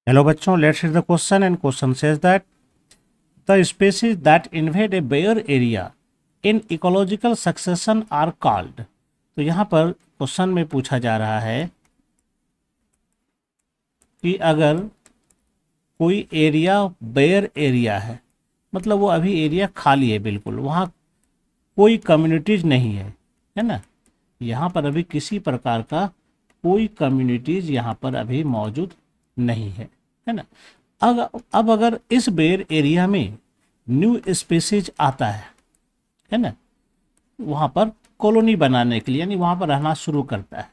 Hello बच्चों, let's read the question and question says that the species that invade a bare area in ecological succession are called. तो यहाँ पर question में पूछा जा रहा है कि अगर कोई एरिया बेयर एरिया है, मतलब वो अभी एरिया खाली है, बिल्कुल वहाँ कोई कम्युनिटीज नहीं है ना। यहाँ पर अभी किसी प्रकार का कोई कम्युनिटीज यहाँ पर अभी मौजूद नहीं है ना। अब अगर इस बेयर एरिया में न्यू स्पीसीज आता है ना, वहाँ पर कॉलोनी बनाने के लिए, यानी वहाँ पर रहना शुरू करता है,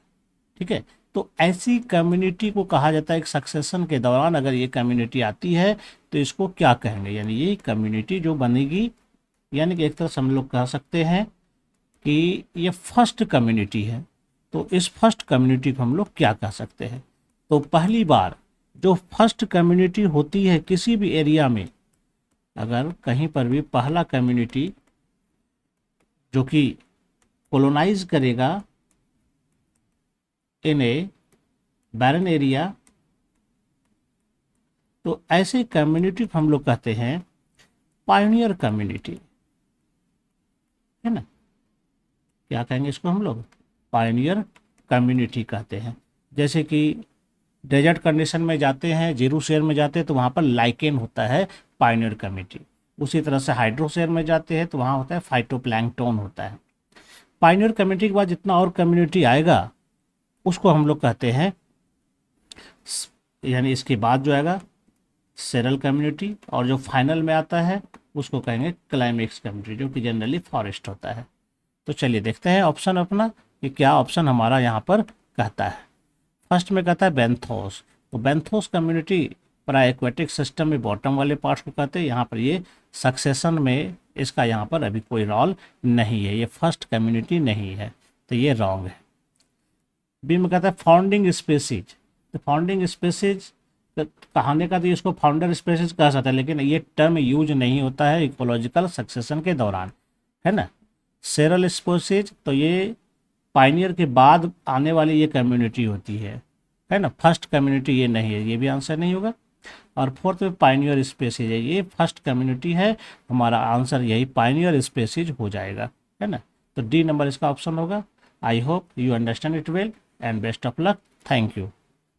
ठीक है। तो ऐसी कम्युनिटी को कहा जाता है, एक सक्सेशन के दौरान अगर ये कम्युनिटी आती है तो इसको क्या कहेंगे, यानी ये कम्युनिटी जो बनेगी, यानी कि एक तरह से हम लोग कह सकते हैं कि ये फर्स्ट कम्युनिटी है। तो इस फर्स्ट कम्युनिटी को हम लोग क्या कह सकते हैं। तो पहली बार जो फर्स्ट कम्युनिटी होती है किसी भी एरिया में, अगर कहीं पर भी पहला कम्युनिटी जो कि कोलोनाइज करेगा इन ए बैरन एरिया, तो ऐसे कम्युनिटी को हम लोग कहते हैं पायनियर कम्युनिटी, है ना। क्या कहेंगे इसको हम लोग, पायनियर कम्युनिटी कहते हैं। जैसे कि डेजर्ट कंडीशन में जाते हैं, जेरूसलेम में जाते हैं तो वहाँ पर लाइकेन होता है, पायनियर कम्युनिटी। उसी तरह से हाइड्रोस्फीयर में जाते हैं तो वहाँ होता है फाइटोप्लैंक्टन होता है। पायनियर कम्युनिटी के बाद जितना और कम्युनिटी आएगा उसको हम लोग कहते हैं, यानी इसके बाद जो आएगा सेरल कम्युनिटी, और जो फाइनल में आता है उसको कहेंगे क्लाइमेक्स कम्युनिटी, जो कि जनरली फॉरेस्ट होता है। तो चलिए देखते हैं ऑप्शन अपना कि क्या ऑप्शन हमारा यहाँ पर कहता है। फर्स्ट में कहता है बेंथोस। तो बेंथोस कम्युनिटी प्राय एक्वेटिक सिस्टम में बॉटम वाले पार्ट्स को कहते हैं। यहाँ पर ये सक्सेशन में इसका यहाँ पर अभी कोई रोल नहीं है, ये फर्स्ट कम्युनिटी नहीं है, तो ये रॉन्ग है। बी में कहता है फाउंडिंग स्पेसीज। तो फाउंडिंग स्पेसीज कहने का तो इसको फाउंडर स्पेसीज कह सकता है, लेकिन ये टर्म यूज नहीं होता है इकोलॉजिकल सक्सेशन के दौरान, है ना। सेरल स्पेसीज, तो ये पाइनियर के बाद आने वाली ये कम्युनिटी होती है ना। फर्स्ट कम्युनिटी ये नहीं है, ये भी आंसर नहीं होगा। और फोर्थ में पाइनियर स्पेसीज है, ये फर्स्ट कम्युनिटी है, हमारा आंसर यही पाइनियर स्पेसीज हो जाएगा, है ना। तो डी नंबर इसका ऑप्शन होगा। I hope you understand it well and best of luck. Thank you.